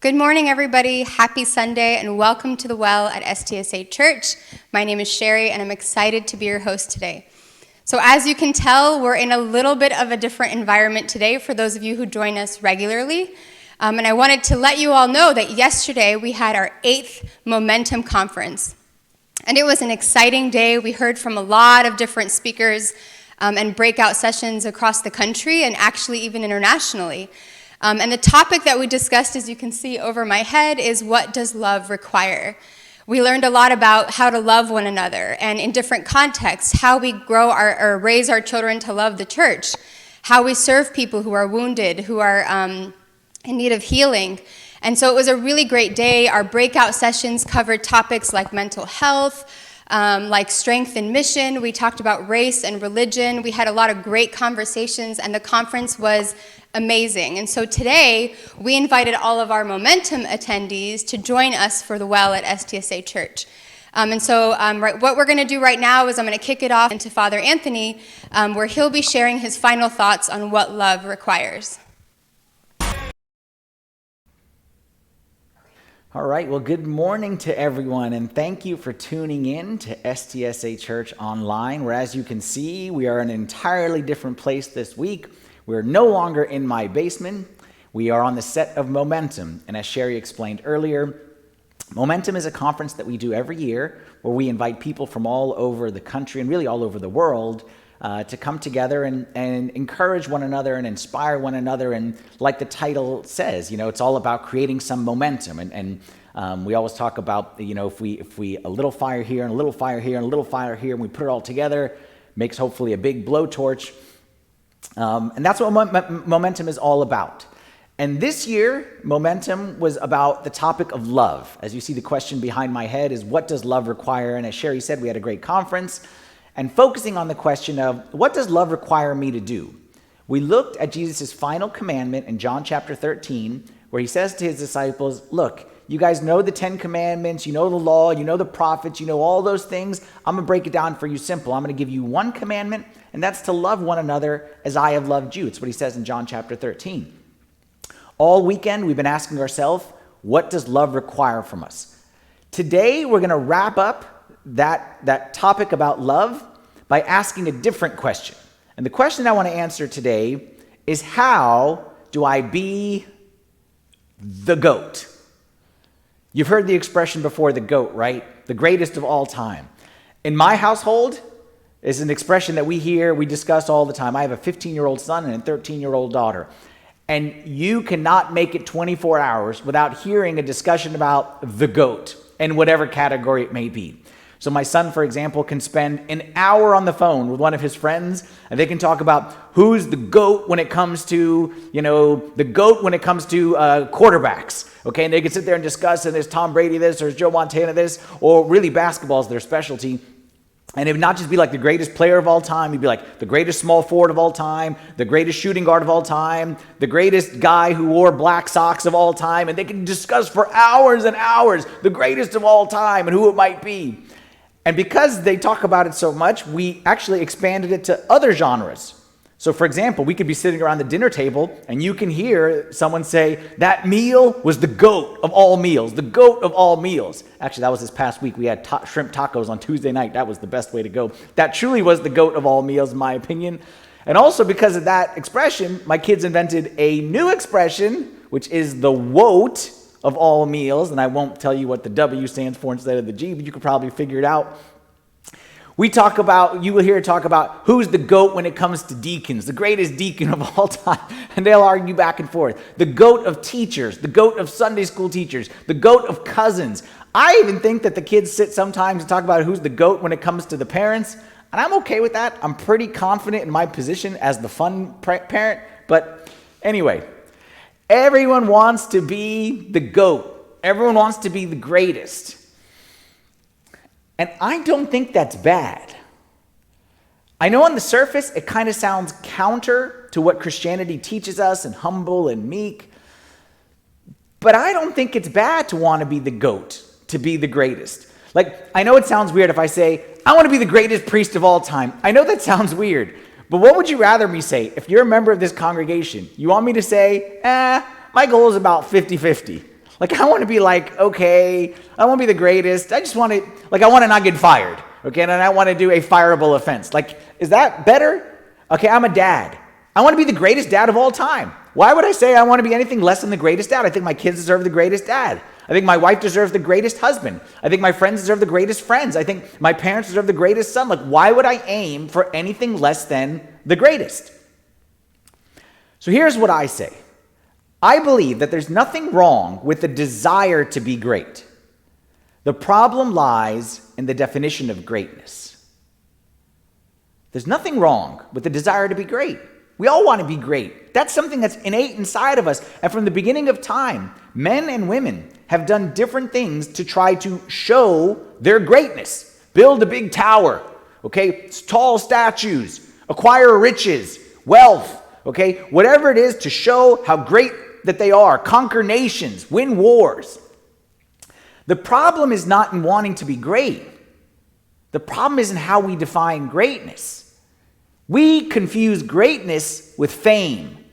Good morning, everybody. Happy Sunday, and welcome to the Well at STSA Church. My name is Sherry, and I'm excited to be your host today. So as you can tell, we're in a little bit of a different environment today for those of you who join us regularly. And I wanted to let you all know that yesterday we had our 8th Momentum Conference. And it was an exciting day. We heard from a lot of different speakers and breakout sessions across the country and actually even internationally. And the topic that we discussed, as you can see over my head, is what does love require? We learned a lot about how to love one another and in different contexts, how we grow or raise our children to love the church, how we serve people who are wounded, who are in need of healing. And so it was a really great day. Our breakout sessions covered topics like mental health, like strength and mission. We talked about race and religion. We had a lot of great conversations, and the conference was amazing. And so today, we invited all of our Momentum attendees to join us for the Well at STSA Church. What we're going to do right now is I'm going to kick it off into Father Anthony, where he'll be sharing his final thoughts on what love requires. All right, well, good morning to everyone, and thank you for tuning in to STSA Church Online, where, as you can see, we are in an entirely different place this week. We're no longer in my basement. We are on the set of Momentum, and as Sherry explained earlier, Momentum is a conference that we do every year where we invite people from all over the country and really all over the world to come together and encourage one another and inspire one another. And like the title says, it's all about creating some momentum. And we always talk about, if we a little fire here and a little fire here and a little fire here, and we put it all together, makes hopefully a big blowtorch. And that's what Momentum is all about. And this year, Momentum was about the topic of love. As you see, the question behind my head is, what does love require? And as Sherry said, we had a great conference. And focusing on the question of, what does love require me to do? We looked at Jesus' final commandment in John chapter 13, where he says to his disciples, look, you guys know the 10 commandments, you know the law, you know the prophets, you know all those things. I'm going to break it down for you simple. I'm going to give you one commandment, and that's to love one another as I have loved you. It's what he says in John chapter 13. All weekend, we've been asking ourselves, what does love require from us? Today, we're going to wrap up that topic about love by asking a different question. And the question I want to answer today is, how do I be the GOAT? You've heard the expression before, the GOAT, right? The greatest of all time. In my household, it's an expression that we hear, we discuss all the time. I have a 15-year-old son and a 13-year-old daughter. And you cannot make it 24 hours without hearing a discussion about the GOAT in whatever category it may be. So my son, for example, can spend an hour on the phone with one of his friends, and they can talk about who's the GOAT when it comes to, the GOAT when it comes to quarterbacks. Okay, and they can sit there and discuss, and there's Tom Brady this, or Joe Montana this, or really basketball is their specialty. And it would not just be like the greatest player of all time. He'd be like the greatest small forward of all time, the greatest shooting guard of all time, the greatest guy who wore black socks of all time. And they can discuss for hours and hours the greatest of all time and who it might be. And because they talk about it so much, we actually expanded it to other genres. So for example, we could be sitting around the dinner table and you can hear someone say, that meal was the GOAT of all meals, the GOAT of all meals. Actually, that was this past week. We had shrimp tacos on Tuesday night. That was the best way to go. That truly was the GOAT of all meals, in my opinion. And also because of that expression, my kids invented a new expression, which is the WOAT of all meals. And I won't tell you what the W stands for instead of the G, but you could probably figure it out. You will hear talk about who's the GOAT when it comes to deacons, the greatest deacon of all time, and they'll argue back and forth. The GOAT of teachers, the GOAT of Sunday school teachers, the GOAT of cousins. I even think that the kids sit sometimes and talk about who's the GOAT when it comes to the parents, and I'm okay with that. I'm pretty confident in my position as the fun parent, but anyway, everyone wants to be the GOAT. Everyone wants to be the greatest. And I don't think that's bad. I know on the surface, it kind of sounds counter to what Christianity teaches us and humble and meek. But I don't think it's bad to want to be the GOAT, to be the greatest. Like, I know it sounds weird if I say, I want to be the greatest priest of all time. I know that sounds weird. But what would you rather me say? If you're a member of this congregation, you want me to say, my goal is about 50-50. Like, I want to be like, okay, I won't be the greatest. I just want to, I want to not get fired. Okay, and I want to do a fireable offense. Like, is that better? Okay, I'm a dad. I want to be the greatest dad of all time. Why would I say I want to be anything less than the greatest dad? I think my kids deserve the greatest dad. I think my wife deserves the greatest husband. I think my friends deserve the greatest friends. I think my parents deserve the greatest son. Like, why would I aim for anything less than the greatest? So here's what I say. I believe that there's nothing wrong with the desire to be great. The problem lies in the definition of greatness. There's nothing wrong with the desire to be great. We all want to be great. That's something that's innate inside of us. And from the beginning of time, men and women have done different things to try to show their greatness. Build a big tower, okay? Tall statues, acquire riches, wealth, okay? Whatever it is to show how great that they are, conquer nations, win wars. The problem is not in wanting to be great. The problem is in how we define greatness. We confuse greatness with fame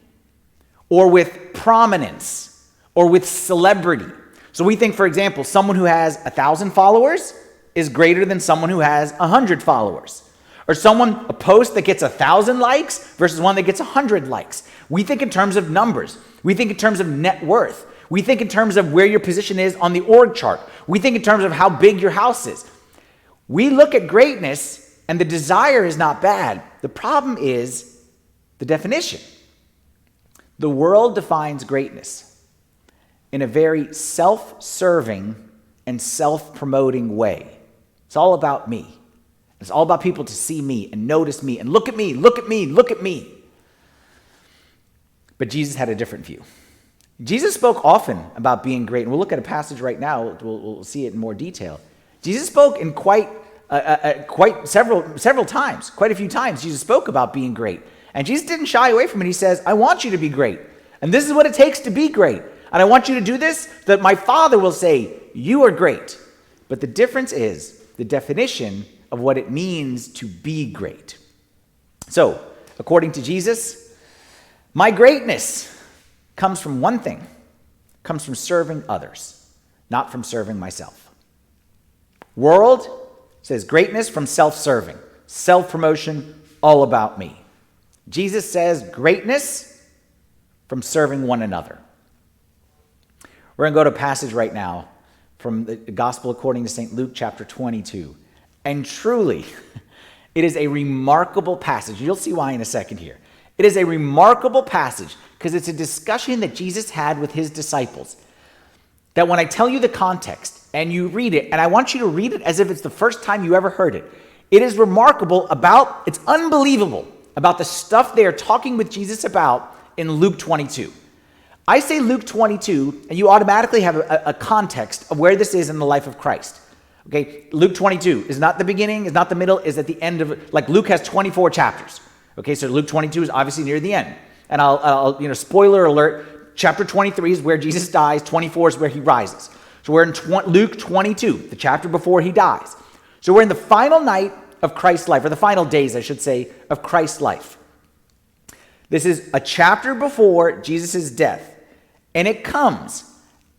or with prominence or with celebrity. So we think, for example, someone who has 1,000 followers is greater than someone who has 100 followers. Or a post that gets 1,000 likes versus one that gets 100 likes. We think in terms of numbers. We think in terms of net worth. We think in terms of where your position is on the org chart. We think in terms of how big your house is. We look at greatness, and the desire is not bad. The problem is the definition. The world defines greatness in a very self-serving and self-promoting way. It's all about me. It's all about people to see me and notice me and look at me, look at me, look at me. But Jesus had a different view. Jesus spoke often about being great, and we'll look at a passage right now. We'll see it in more detail. Jesus spoke in quite several times, quite a few times. Jesus spoke about being great, and Jesus didn't shy away from it. He says, "I want you to be great, and this is what it takes to be great, and I want you to do this, that my Father will say you are great." But the difference is the definition of what it means to be great. So, according to Jesus, my greatness comes from one thing, comes from serving others, not from serving myself. World says greatness from self-serving, self-promotion, all about me. Jesus says greatness from serving one another. We're going to go to a passage right now from the Gospel according to St. Luke chapter 22. And truly, it is a remarkable passage. You'll see why in a second here. It is a remarkable passage because it's a discussion that Jesus had with his disciples. That when I tell you the context and you read it, and I want you to read it as if it's the first time you ever heard it, it is remarkable it's unbelievable about the stuff they are talking with Jesus about in Luke 22. I say Luke 22, and you automatically have a context of where this is in the life of Christ. Okay, Luke 22 is not the beginning, is not the middle, is at the end of it. Like Luke has 24 chapters. Okay, so Luke 22 is obviously near the end. And I'll spoiler alert, chapter 23 is where Jesus dies, 24 is where he rises. So we're in Luke 22, the chapter before he dies. So we're in the final night of Christ's life, or the final days, I should say, of Christ's life. This is a chapter before Jesus' death. And it comes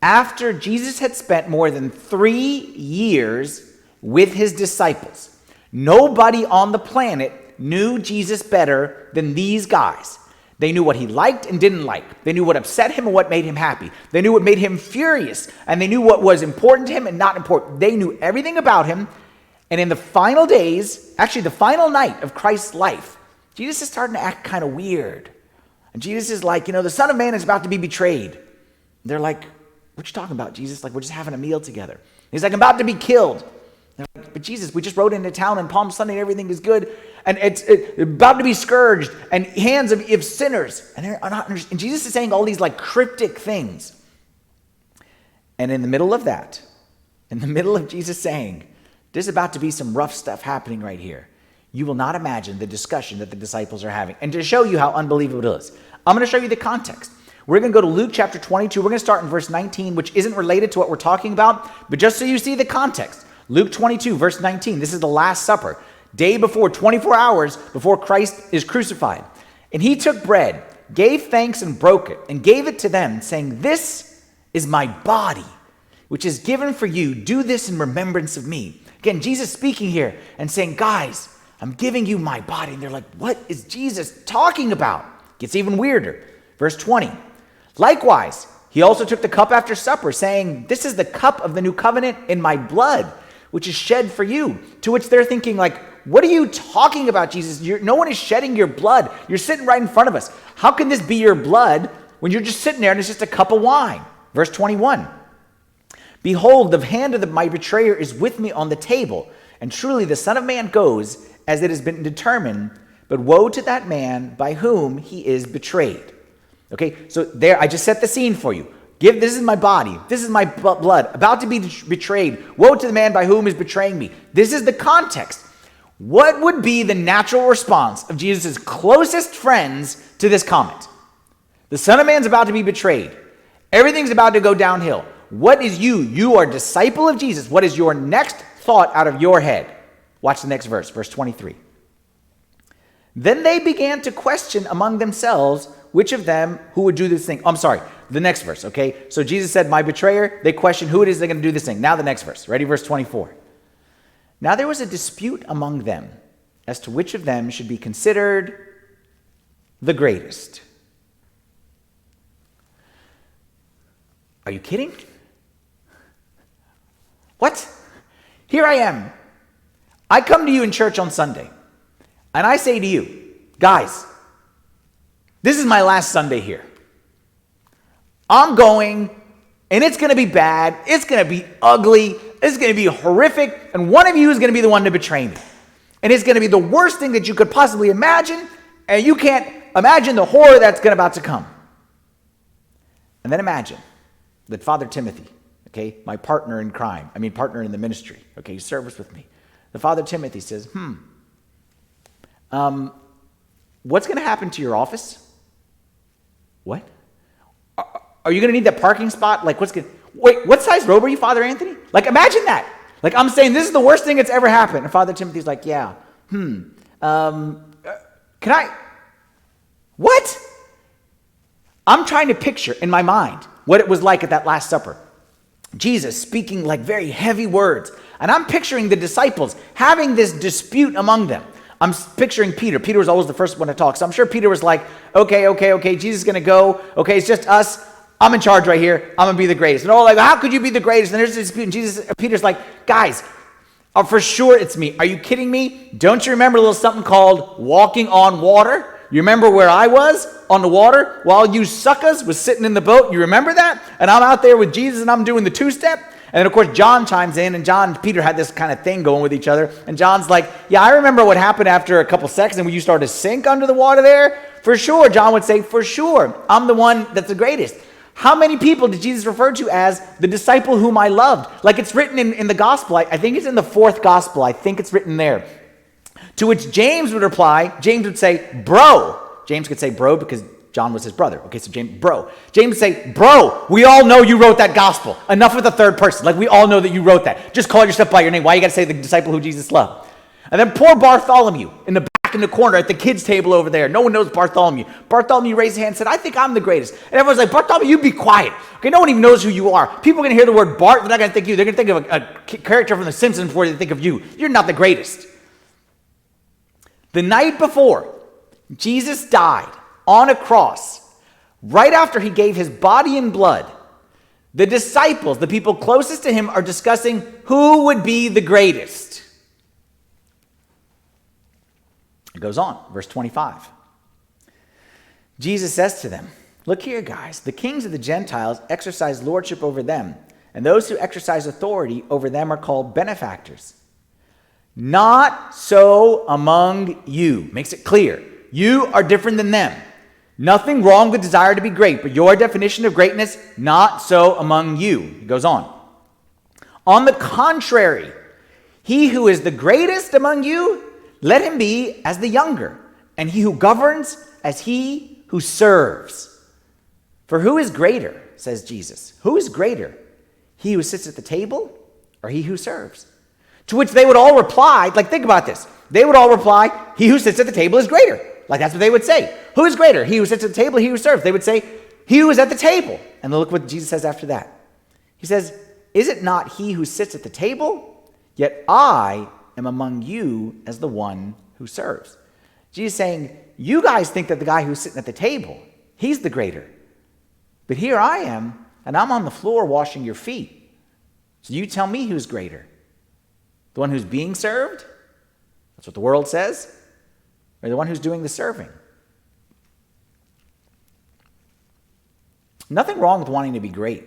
after Jesus had spent more than 3 years with his disciples. Nobody on the planet knew Jesus better than these guys. They knew what he liked and didn't like. They knew what upset him and what made him happy. They knew what made him furious, and they knew what was important to him and not important. They knew everything about him. And in the final days, actually the final night of Christ's life, Jesus is starting to act kind of weird. And Jesus is like, the Son of Man is about to be betrayed. They're like, "What you talking about, Jesus? Like, we're just having a meal together." He's like, "I'm about to be killed." They're like, "But Jesus, we just rode into town on Palm Sunday and everything is good. And it's about to be scourged and hands of sinners." And they're not understanding. And Jesus is saying all these like cryptic things. And in the middle of that, in the middle of Jesus saying, "There's about to be some rough stuff happening right here," you will not imagine the discussion that the disciples are having. And to show you how unbelievable it is, I'm going to show you the context. We're going to go to Luke chapter 22. We're going to start in verse 19, which isn't related to what we're talking about, but just so you see the context. Luke 22, verse 19. This is the Last Supper, day before, 24 hours before Christ is crucified. "And he took bread, gave thanks and broke it, and gave it to them, saying, 'This is my body, which is given for you. Do this in remembrance of me. Again, Jesus speaking here and saying, guys, I'm giving you my body. And they're like, what is Jesus talking about? Gets even weirder. Verse 20. Likewise, he also took the cup after supper, saying, this is the cup of the new covenant in my blood, which is shed for you. To which they're thinking like, what are you talking about, Jesus? No one is shedding your blood. You're sitting right in front of us. How can this be your blood when you're just sitting there and it's just a cup of wine? Verse 21. Behold, the hand of my betrayer is with me on the table, and truly the Son of Man goes as it has been determined, but woe to that man by whom he is betrayed. Okay, so there, I just set the scene for you. This is my body. This is my blood, about to be betrayed. Woe to the man by whom is betraying me. This is the context. What would be the natural response of Jesus' closest friends to this comment? The Son of Man's about to be betrayed. Everything's about to go downhill. What is you? You are a disciple of Jesus. What is your next thought out of your head? Watch the next verse, verse 23. Then they began to question among themselves which of them who would do this thing. The next verse, okay? So Jesus said, my betrayer. They question who it is they're going to do this thing. Now the next verse. Ready? Verse 24. Now there was a dispute among them as to which of them should be considered the greatest. Are you kidding? What? Here I am. I come to you in church on Sunday, and I say to you, guys, this is my last Sunday here. I'm going, and it's going to be bad. It's going to be ugly. It's going to be horrific, and one of you is going to be the one to betray me. And it's going to be the worst thing that you could possibly imagine, and you can't imagine the horror that's about to come. And then imagine that Father Timothy, okay, my partner in crime, partner in the ministry, okay, he serves with me. The Father Timothy says, what's going to happen to your office? What? Are you going to need that parking spot? Like, wait, what size robe are you, Father Anthony? Like, imagine that. Like, I'm saying this is the worst thing that's ever happened. And Father Timothy's like, yeah, can I? What? I'm trying to picture in my mind what it was like at that Last Supper. Jesus speaking like very heavy words. And I'm picturing the disciples having this dispute among them. I'm picturing Peter. Peter was always the first one to talk. So I'm sure Peter was like, okay, Jesus is going to go. Okay, it's just us. I'm in charge right here. I'm going to be the greatest. And all like, how could you be the greatest? And there's this dispute. And Peter's like, guys, for sure it's me. Are you kidding me? Don't you remember a little something called walking on water? You remember where I was on the water while you suckers was sitting in the boat? You remember that? And I'm out there with Jesus and I'm doing the two-step. And then, of course, John chimes in, and John and Peter had this kind of thing going with each other. And John's like, yeah, I remember what happened after a couple seconds and when you started to sink under the water there. For sure, John would say, for sure, I'm the one that's the greatest. How many people did Jesus refer to as the disciple whom I loved? Like it's written in the gospel. I think it's in the fourth gospel. I think it's written there. To which James would reply, James would say, bro. James could say bro because John was his brother. Okay, so James would say, bro, we all know you wrote that gospel. Enough with the third person. Like we all know that you wrote that. Just call yourself by your name. Why you got to say the disciple who Jesus loved? And then poor Bartholomew in the back in the corner at the kids' table over there. No one knows Bartholomew. Bartholomew raised his hand and said, I think I'm the greatest. And everyone's like, Bartholomew, you be quiet. Okay, no one even knows who you are. People are going to hear the word Bart. They're not going to think you. They're going to think of a character from The Simpsons before they think of you. You're not the greatest. The night before, Jesus died on a cross. Right after he gave his body and blood, the disciples, the people closest to him, are discussing who would be the greatest. It goes on, verse 25. Jesus says to them, look here, guys, the kings of the Gentiles exercise lordship over them, and those who exercise authority over them are called benefactors. Not so among you. Makes it clear. You are different than them. Nothing wrong with desire to be great, but your definition of greatness, not so among you. He goes on. On the contrary, he who is the greatest among you, let him be as the younger, and he who governs as he who serves. For who is greater, says Jesus? Who is greater? He who sits at the table or he who serves? To which they would all reply, like think about this. They would all reply, he who sits at the table is greater. Like that's what they would say. Who is greater? He who sits at the table, he who serves. They would say, he who is at the table. And look what Jesus says after that. He says, is it not he who sits at the table? Yet I am among you as the one who serves. Jesus is saying, you guys think that the guy who's sitting at the table, he's the greater. But here I am, and I'm on the floor washing your feet. So you tell me who's greater. The one who's being served? That's what the world says. Or the one who's doing the serving? Nothing wrong with wanting to be great.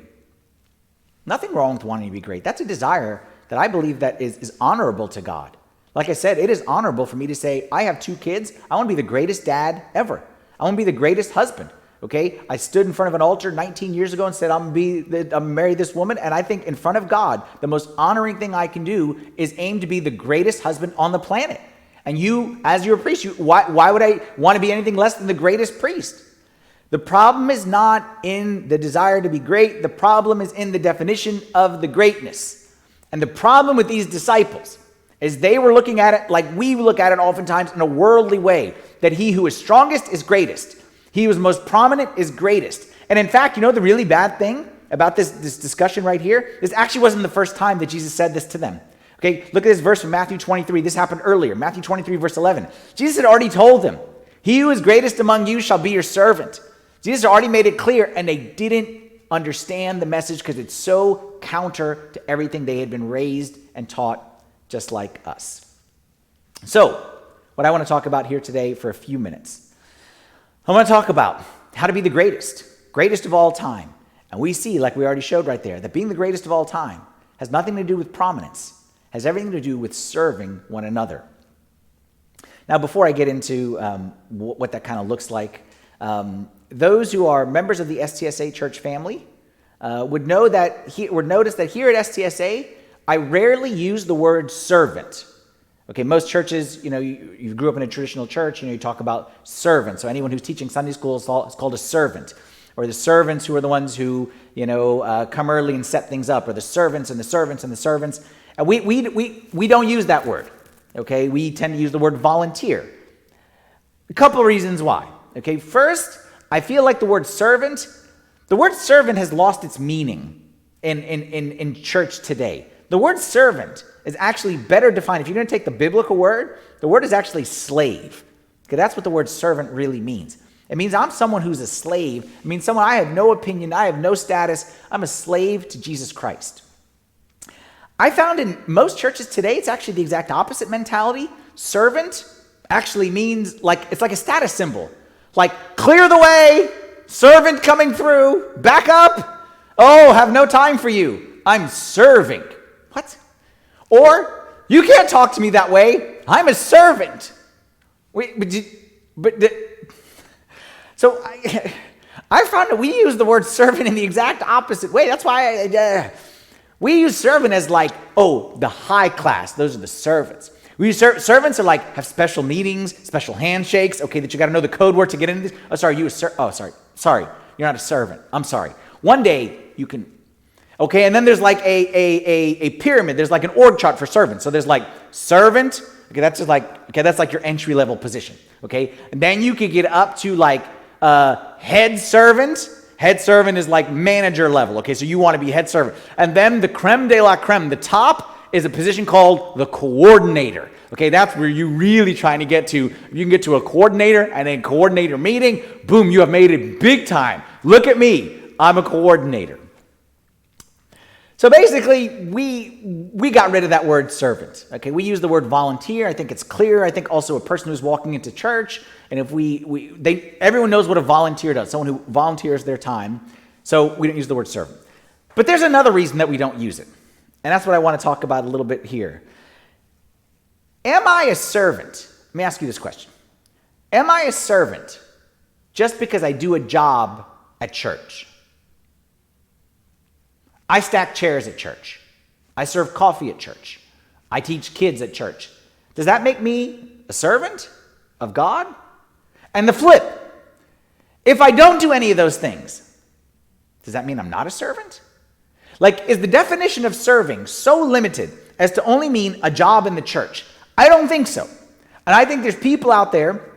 Nothing wrong with wanting to be great. That's a desire that I believe that is honorable to God. Like I said, it is honorable for me to say, I have 2 kids. I want to be the greatest dad ever. I want to be the greatest husband. Okay? I stood in front of an altar 19 years ago and said, I'm going to marry this woman. And I think in front of God, the most honoring thing I can do is aim to be the greatest husband on the planet. And you, as your priest, why would I want to be anything less than the greatest priest? The problem is not in the desire to be great. The problem is in the definition of the greatness. And the problem with these disciples is they were looking at it like we look at it oftentimes in a worldly way, that he who is strongest is greatest. He who is most prominent is greatest. And in fact, you know the really bad thing about this discussion right here? This actually wasn't the first time that Jesus said this to them. Okay, look at this verse from Matthew 23. This happened earlier. Matthew 23, verse 11. Jesus had already told them, he who is greatest among you shall be your servant. Jesus had already made it clear, and they didn't understand the message because it's so counter to everything they had been raised and taught, just like us. So, what I want to talk about here today for a few minutes, I want to talk about how to be the greatest of all time. And we see, like we already showed right there, that being the greatest of all time has nothing to do with prominence, has everything to do with serving one another. Now, before I get into what that kind of looks like, those who are members of the STSA church family would notice that here at STSA, I rarely use the word servant. Okay, most churches, you grew up in a traditional church, you talk about servants. So anyone who's teaching Sunday school is called a servant. Or the servants who are the ones who, come early and set things up. Or the servants and the servants and the servants. And we don't use that word. Okay, we tend to use the word volunteer. A couple of reasons why. Okay, first, I feel like the word servant has lost its meaning in church today. The word servant is actually better defined. If you're going to take the biblical word, the word is actually slave. Okay, that's what the word servant really means. It means I'm someone who's a slave. It means someone I have no opinion, I have no status. I'm a slave to Jesus Christ. I found in most churches today, it's actually the exact opposite mentality. Servant actually means it's like a status symbol. Like, clear the way, servant coming through, back up. Oh, have no time for you. I'm serving. What? Or, you can't talk to me that way. I'm a servant. So I found that we use the word servant in the exact opposite way. That's why we use servant as the high class. Those are the servants. We use servants are have special meetings, special handshakes. Okay, that you got to know the code word to get into this. Oh, sorry, sorry, you're not a servant. I'm sorry. One day you can. Okay, and then there's a pyramid. There's an org chart for servants. So there's servant. Okay, that's that's your entry level position. Okay, and then you could get up to head servant. Head servant is manager level. Okay, so you want to be head servant, and then the creme de la creme, the top is a position called the coordinator. Okay, that's where you're really trying to get to. You can get to a coordinator and a coordinator meeting. Boom, you have made it big time. Look at me, I'm a coordinator. So basically, we got rid of that word servant. Okay, we use the word volunteer. I think it's clear. I think also a person who's walking into church, and if everyone knows what a volunteer does, someone who volunteers their time. So we don't use the word servant. But there's another reason that we don't use it, and that's what I want to talk about a little bit here. Am I a servant? Let me ask you this question. Am I a servant just because I do a job at church? I stack chairs at church. I serve coffee at church. I teach kids at church. Does that make me a servant of God? And the flip, if I don't do any of those things, does that mean I'm not a servant? Is the definition of serving so limited as to only mean a job in the church? I don't think so. And I think there's people out there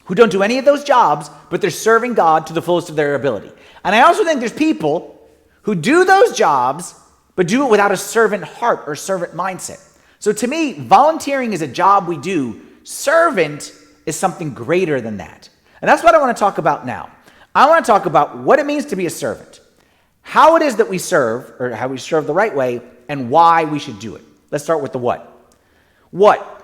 who don't do any of those jobs, but they're serving God to the fullest of their ability. And I also think there's people who do those jobs, but do it without a servant heart or servant mindset. So to me, volunteering is a job we do. Servant is something greater than that. And that's what I want to talk about now. I want to talk about what it means to be a servant, how it is that we serve, or how we serve the right way, and why we should do it. Let's start with the what. What?